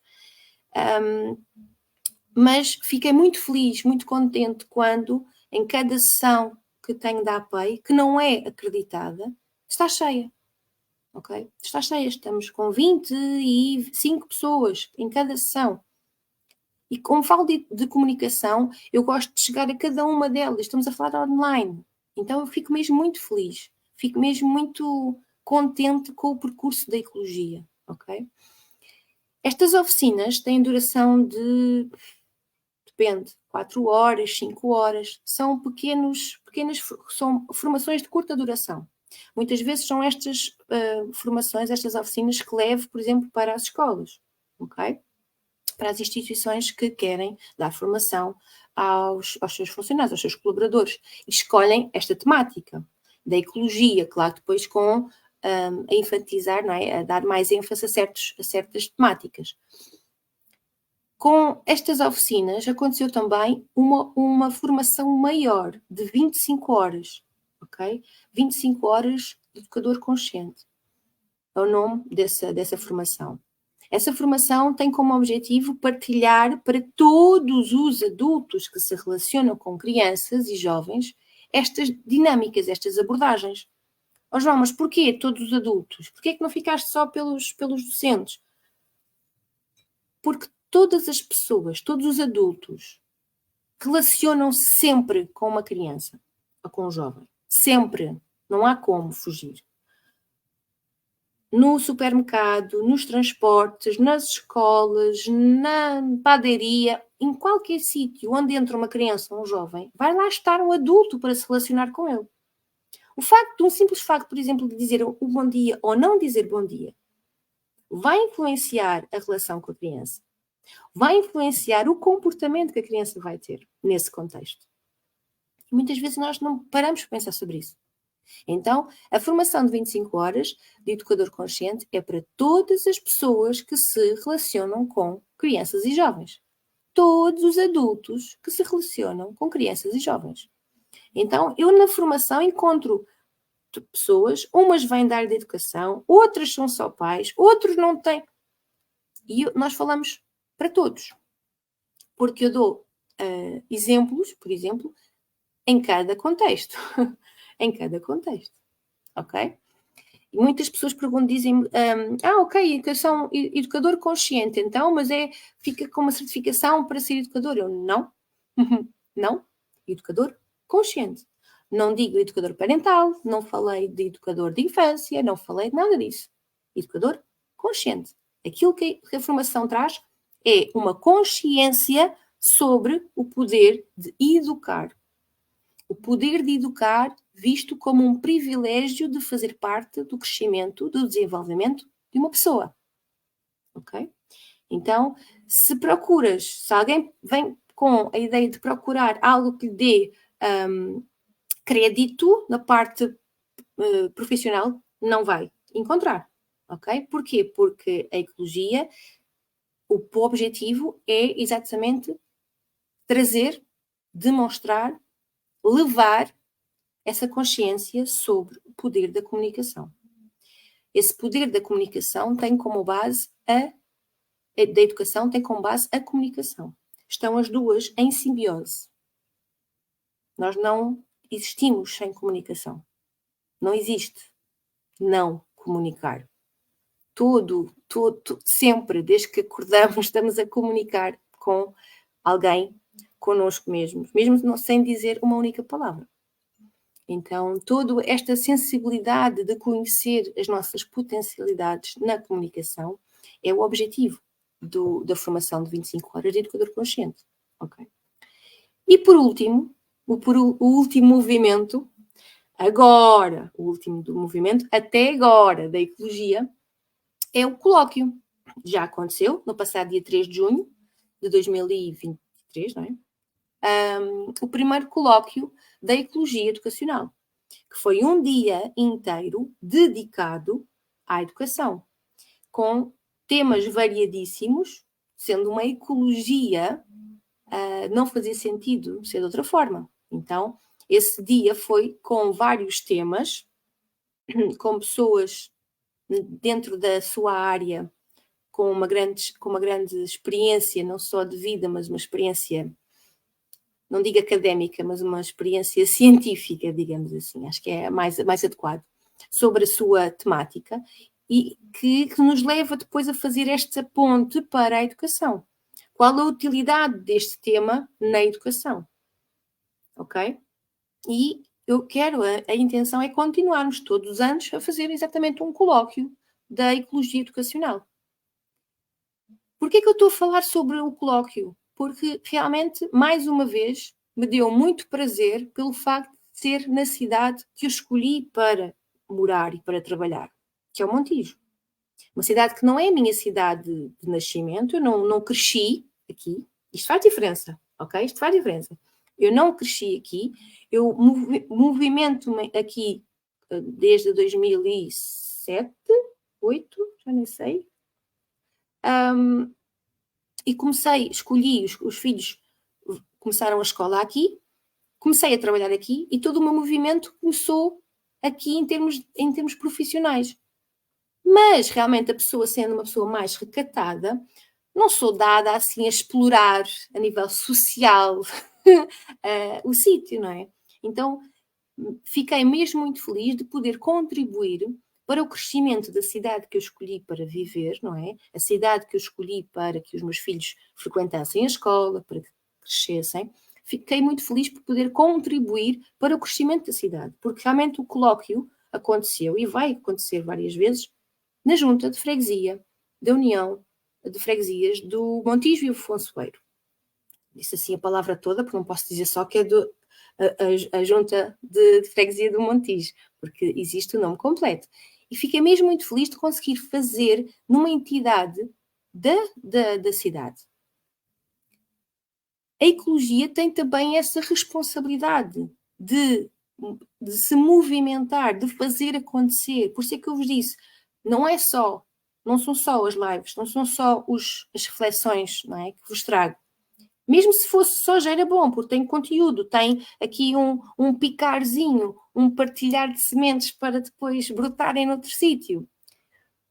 Mas fiquei muito feliz, muito contente quando em cada sessão que tenho da APEI, que não é acreditada, está cheia. Ok? Está cheia, estamos com 25 pessoas em cada sessão. E como falo de comunicação, eu gosto de chegar a cada uma delas. Estamos a falar online. Então eu fico mesmo muito feliz. Fico mesmo muito contente com o percurso da ecologia. Ok? Estas oficinas têm duração de, depende, 4 horas, 5 horas. São pequenas são formações de curta duração. Muitas vezes são estas formações, estas oficinas que levo, por exemplo, para as escolas. Ok? Para as instituições que querem dar formação aos seus funcionários, aos seus colaboradores, e escolhem esta temática da ecologia, claro, depois com a enfatizar, não é? A dar mais ênfase a certas temáticas. Com estas oficinas aconteceu também uma formação maior, de 25 horas, ok? 25 horas de educador consciente, é o nome dessa formação. Essa formação tem como objetivo partilhar para todos os adultos que se relacionam com crianças e jovens estas dinâmicas, estas abordagens. Ó João, mas porquê todos os adultos? Porquê é que não ficaste só pelos docentes? Porque todas as pessoas, todos os adultos, relacionam-se sempre com uma criança ou com um jovem. Sempre. Não há como fugir. No supermercado, nos transportes, nas escolas, na padaria, em qualquer sítio onde entra uma criança ou um jovem, vai lá estar um adulto para se relacionar com ele. Um simples facto, por exemplo, de dizer o bom dia ou não dizer bom dia, vai influenciar a relação com a criança. Vai influenciar o comportamento que a criança vai ter nesse contexto. E muitas vezes nós não paramos para pensar sobre isso. Então, a formação de 25 horas de educador consciente é para todas as pessoas que se relacionam com crianças e jovens. Todos os adultos que se relacionam com crianças e jovens. Então, eu na formação encontro pessoas, umas vêm da área da educação, outras são só pais, outros não têm. E nós falamos para todos. Porque eu dou exemplos, por exemplo, em cada contexto. Em cada contexto. Ok? E muitas pessoas dizem-me, ok, educador consciente, então, mas fica com uma certificação para ser educador. Eu, não. Não. Educador consciente. Não digo educador parental, não falei de educador de infância, não falei de nada disso. Educador consciente. Aquilo que a formação traz é uma consciência sobre o poder de educar. O poder de educar visto como um privilégio de fazer parte do crescimento, do desenvolvimento de uma pessoa. Ok? Então, se alguém vem com a ideia de procurar algo que lhe dê crédito na parte profissional, não vai encontrar. Ok? Porquê? Porque a ecologia, o objetivo é exatamente trazer, demonstrar, levar essa consciência sobre o poder da comunicação. Esse poder da comunicação tem como base da educação tem como base a comunicação. Estão as duas em simbiose. Nós não existimos sem comunicação. Não existe não comunicar. sempre, desde que acordamos, estamos a comunicar com alguém, connosco mesmos, mesmo sem dizer uma única palavra. Então, toda esta sensibilidade de conhecer as nossas potencialidades na comunicação é o objetivo da formação de 25 horas de educador consciente. Okay? E por último, o último movimento, o último do movimento, até agora, da ecologia, é o colóquio. Já aconteceu no passado dia 3 de junho de 2023, não é? O primeiro colóquio da ecologia educacional, que foi um dia inteiro dedicado à educação, com temas variadíssimos, sendo uma ecologia, não fazia sentido ser de outra forma. Então, esse dia foi com vários temas, com pessoas dentro da sua área, com uma grande experiência, não só de vida, mas uma experiência, não digo académica, mas uma experiência científica, digamos assim, acho que é mais adequado, sobre a sua temática, e que nos leva depois a fazer esta ponte para a educação. Qual a utilidade deste tema na educação? Ok? E eu quero, a intenção é continuarmos todos os anos a fazer exatamente um colóquio da ecologia educacional. Porquê que eu estou a falar sobre o colóquio? Porque realmente, mais uma vez, me deu muito prazer pelo facto de ser na cidade que eu escolhi para morar e para trabalhar, que é o Montijo. Uma cidade que não é a minha cidade de nascimento, eu não cresci aqui. Isto faz diferença, ok? Isto faz diferença. Eu não cresci aqui, eu movimento-me aqui desde 2007, 2008, já nem sei. E escolhi, os filhos começaram a escola aqui, comecei a trabalhar aqui e todo o meu movimento começou aqui em termos profissionais. Mas realmente a pessoa, sendo uma pessoa mais recatada, não sou dada assim a explorar a nível social o sítio, não é? Então fiquei mesmo muito feliz de poder contribuir para o crescimento da cidade que eu escolhi para viver, não é? A cidade que eu escolhi para que os meus filhos frequentassem a escola, para que crescessem. Fiquei muito feliz por poder contribuir para o crescimento da cidade, porque realmente o colóquio aconteceu e vai acontecer várias vezes na junta de freguesia da União de Freguesias do Montijo e Afonsoeiro. Disse assim a palavra toda, porque não posso dizer só que é a junta de freguesia do Montijo, porque existe o nome completo. E fiquei mesmo muito feliz de conseguir fazer numa entidade da cidade. A ecologia tem também essa responsabilidade de se movimentar, de fazer acontecer. Por isso é que eu vos disse, não são só as lives, não são só as reflexões, não é, que vos trago. Mesmo se fosse só já era bom, porque tem conteúdo, tem aqui um picarzinho, um partilhar de sementes para depois brotarem noutro sítio.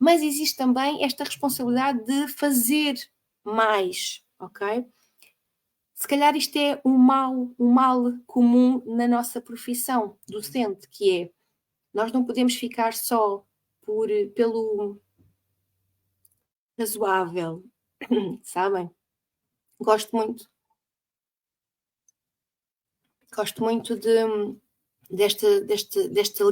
Mas existe também esta responsabilidade de fazer mais, ok? Se calhar isto é um mal comum na nossa profissão docente, que é, nós não podemos ficar só pelo razoável, sabem? Gosto muito desta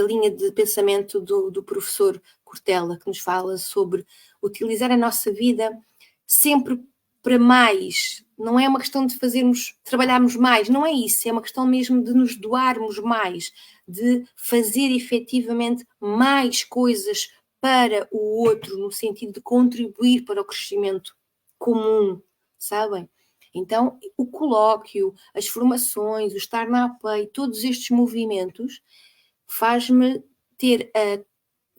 linha de pensamento do professor Cortella, que nos fala sobre utilizar a nossa vida sempre para mais. Não é uma questão de trabalharmos mais, não é isso, é uma questão mesmo de nos doarmos mais, de fazer efetivamente mais coisas para o outro, no sentido de contribuir para o crescimento comum, sabem? Então, o colóquio, as formações, o estar na APEI, todos estes movimentos faz-me ter a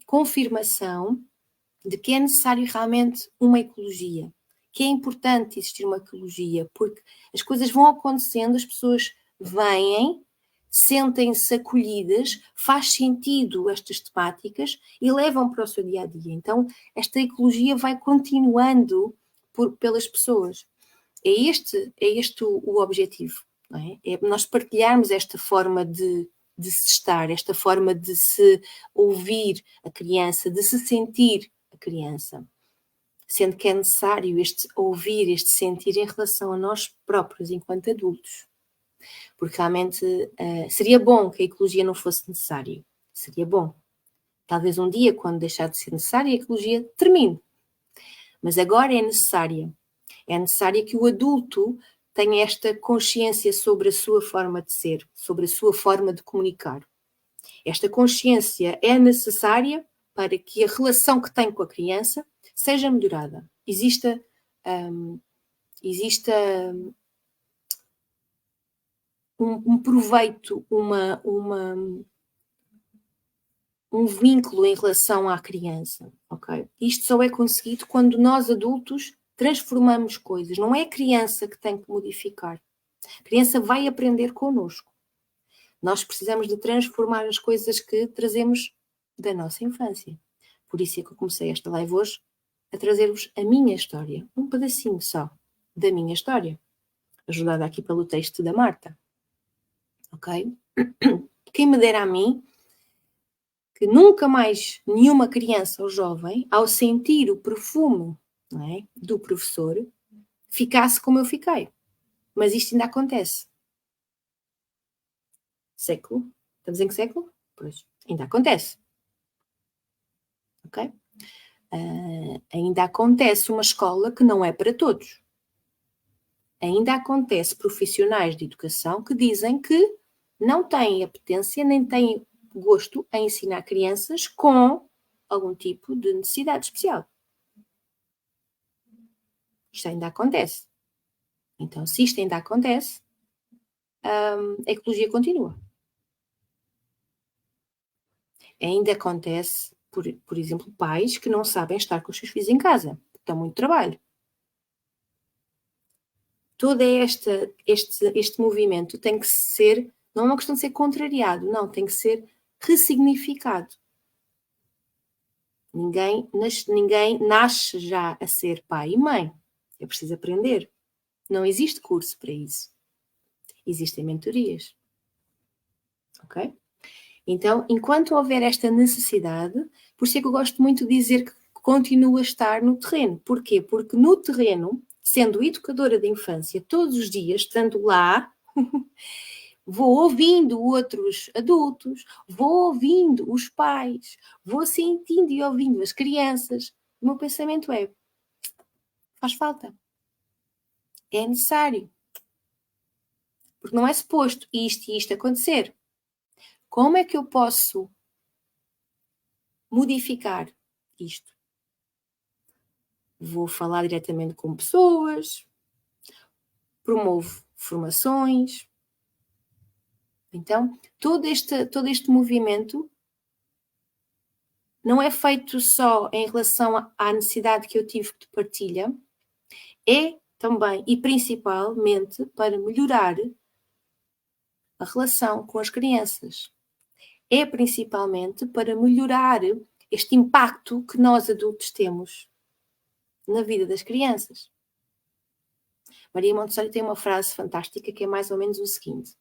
confirmação de que é necessário realmente uma ecologia, que é importante existir uma ecologia, porque as coisas vão acontecendo, as pessoas vêm, sentem-se acolhidas, faz sentido estas temáticas e levam para o seu dia-a-dia. Então, esta ecologia vai continuando pelas pessoas. É este o objetivo, não é? É nós partilharmos esta forma de de se estar, esta forma de se ouvir a criança, de se sentir a criança. Sendo que é necessário este ouvir, este sentir em relação a nós próprios, enquanto adultos. Porque realmente seria bom que a ecologia não fosse necessária. Seria bom. Talvez um dia, quando deixar de ser necessária, a ecologia termine. Mas agora é necessária. É necessário que o adulto tenha esta consciência sobre a sua forma de ser, sobre a sua forma de comunicar. Esta consciência é necessária para que a relação que tem com a criança seja melhorada. Exista um proveito, um vínculo em relação à criança, ok? Isto só é conseguido quando nós adultos transformamos coisas. Não é a criança que tem que modificar. A criança vai aprender connosco. Nós precisamos de transformar as coisas que trazemos da nossa infância. Por isso é que eu comecei esta live hoje a trazer-vos a minha história. Um pedacinho só da minha história. Ajudada aqui pelo texto da Marta. Ok? Quem me dera a mim que nunca mais nenhuma criança ou jovem, ao sentir o perfume, não é, do professor, ficasse como eu fiquei. Mas isto ainda acontece. Século? Estamos em que século? Pois, ainda acontece. Ok? Ainda acontece uma escola que não é para todos. Ainda acontece profissionais de educação que dizem que não têm apetência nem têm gosto em ensinar crianças com algum tipo de necessidade especial. Isto ainda acontece. Então, se isto ainda acontece, a ecologia continua. Ainda acontece, por exemplo, pais que não sabem estar com os seus filhos em casa, porque dão muito trabalho. Todo este movimento tem que ser, não é uma questão de ser contrariado, não, tem que ser ressignificado. Ninguém nasce já a ser pai e mãe. É preciso aprender. Não existe curso para isso. Existem mentorias. Ok? Então, enquanto houver esta necessidade, por isso é que eu gosto muito de dizer que continuo a estar no terreno. Porquê? Porque no terreno, sendo educadora de infância, todos os dias, estando lá, vou ouvindo outros adultos, vou ouvindo os pais, vou sentindo e ouvindo as crianças. O meu pensamento é, faz falta. É necessário. Porque não é suposto isto e isto acontecer. Como é que eu posso modificar isto? Vou falar diretamente com pessoas, promovo formações. Então, todo este movimento não é feito só em relação à necessidade que eu tive de partilha, é também e principalmente para melhorar a relação com as crianças. É principalmente para melhorar este impacto que nós adultos temos na vida das crianças. Maria Montessori tem uma frase fantástica que é mais ou menos o seguinte: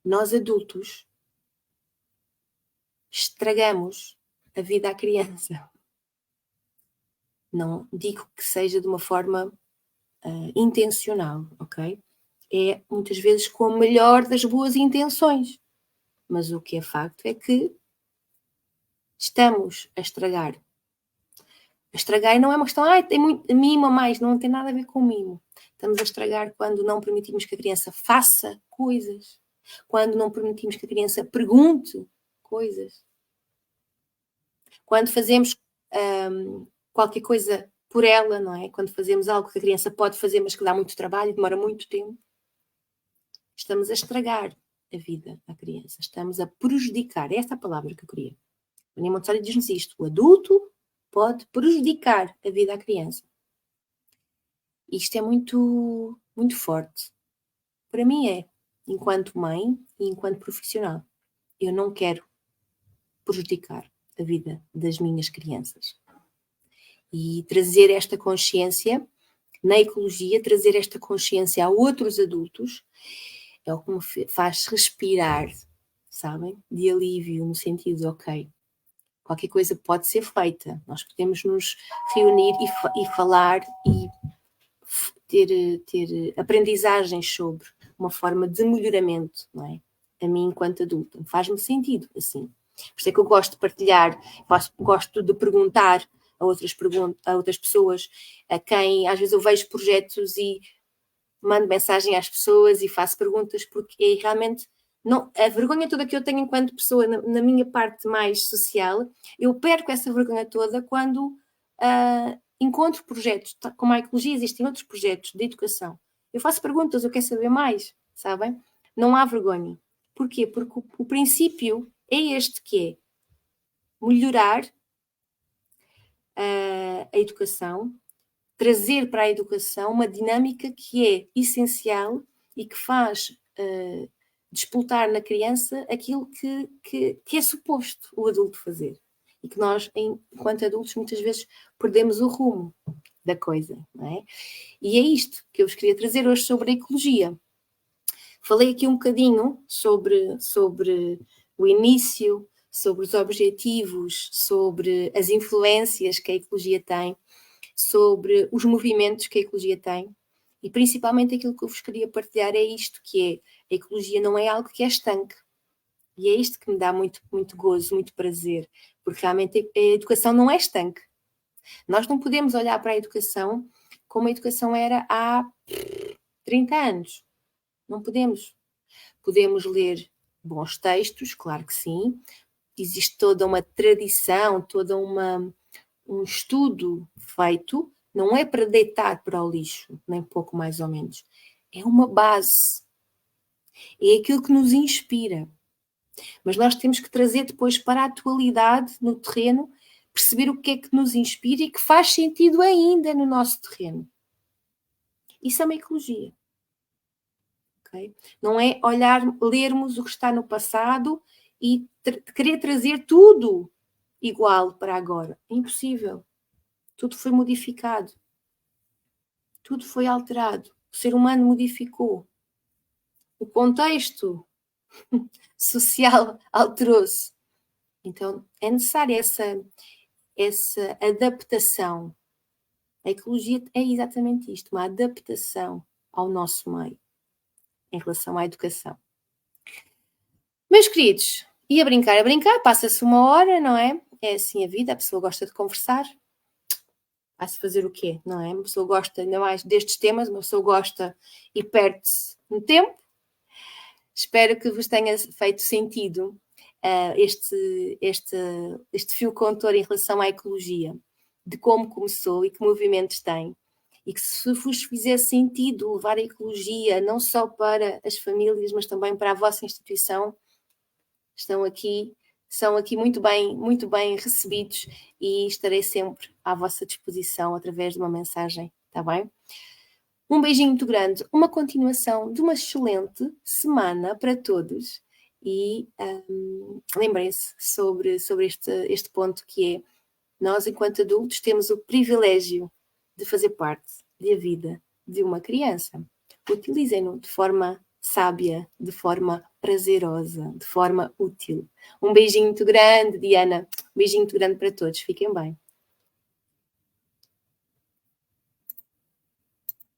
nós adultos estragamos a vida à criança. Não digo que seja de uma forma intencional, ok? É muitas vezes com a melhor das boas intenções. Mas o que é facto é que estamos a estragar. A estragar não é uma questão, tem muito mimo a mais, não tem nada a ver com mimo. Estamos a estragar quando não permitimos que a criança faça coisas, quando não permitimos que a criança pergunte coisas, quando fazemos qualquer coisa por ela, não é? Quando fazemos algo que a criança pode fazer, mas que dá muito trabalho e demora muito tempo, estamos a estragar a vida da criança, estamos a prejudicar. É esta a palavra que eu queria. A Maria Montessori diz-nos isto: o adulto pode prejudicar a vida à criança. Isto é muito, muito forte. Para mim é, enquanto mãe e enquanto profissional. Eu não quero prejudicar a vida das minhas crianças. E trazer esta consciência na ecologia, trazer esta consciência a outros adultos, é o que me faz respirar, sabem? De alívio, no sentido, ok, qualquer coisa pode ser feita, nós podemos nos reunir e falar e ter aprendizagens sobre uma forma de melhoramento, não é? A mim, enquanto adulta, faz-me sentido, assim. Por isso é que eu gosto de partilhar, gosto de perguntar a outras pessoas, a quem, às vezes eu vejo projetos e mando mensagem às pessoas e faço perguntas, porque é realmente não, a vergonha toda que eu tenho enquanto pessoa na minha parte mais social, eu perco essa vergonha toda quando encontro projetos, como a ecologia, existem outros projetos de educação. Eu faço perguntas, eu quero saber mais, sabem? Não há vergonha. Porquê? Porque o princípio é este, que é melhorar a educação, trazer para a educação uma dinâmica que é essencial e que faz despoltar na criança aquilo que é suposto o adulto fazer. E que nós, enquanto adultos, muitas vezes perdemos o rumo da coisa, não é? E é isto que eu vos queria trazer hoje sobre a ecologia. Falei aqui um bocadinho sobre o início, sobre os objetivos, sobre as influências que a ecologia tem, sobre os movimentos que a ecologia tem, e principalmente aquilo que eu vos queria partilhar é isto, que é, a ecologia não é algo que é estanque, e é isto que me dá muito, muito gozo, muito prazer, porque realmente a educação não é estanque. Nós não podemos olhar para a educação como a educação era há 30 anos. Não podemos. Podemos ler bons textos, claro que sim. Existe toda uma tradição, todo um estudo feito, não é para deitar para o lixo, nem pouco mais ou menos. É uma base. É aquilo que nos inspira. Mas nós temos que trazer depois para a atualidade, no terreno, perceber o que é que nos inspira e que faz sentido ainda no nosso terreno. Isso é uma ecologia. Okay? Não é lermos o que está no passado e querer trazer tudo igual para agora. É impossível. Tudo foi modificado. Tudo foi alterado. O ser humano modificou. O contexto social alterou-se. Então, é necessária essa adaptação. A ecologia é exatamente isto, uma adaptação ao nosso meio, em relação à educação. Meus queridos, e a brincar, passa-se uma hora, não é? É assim a vida, a pessoa gosta de conversar. Vai-se fazer o quê, não é? Uma pessoa gosta, ainda mais destes temas, uma pessoa gosta e perde-se no tempo. Espero que vos tenha feito sentido este fio condutor em relação à ecologia, de como começou e que movimentos tem. E que se vos fizer sentido levar a ecologia não só para as famílias, mas também para a vossa instituição, são aqui muito bem recebidos e estarei sempre à vossa disposição através de uma mensagem, está bem? Um beijinho muito grande, uma continuação de uma excelente semana para todos e lembrem-se sobre este ponto, que é, nós enquanto adultos temos o privilégio de fazer parte da vida de uma criança. Utilizem-no de forma sábia, de forma prazerosa, de forma útil. Um beijinho muito grande, Diana. Um beijinho muito grande para todos. Fiquem bem.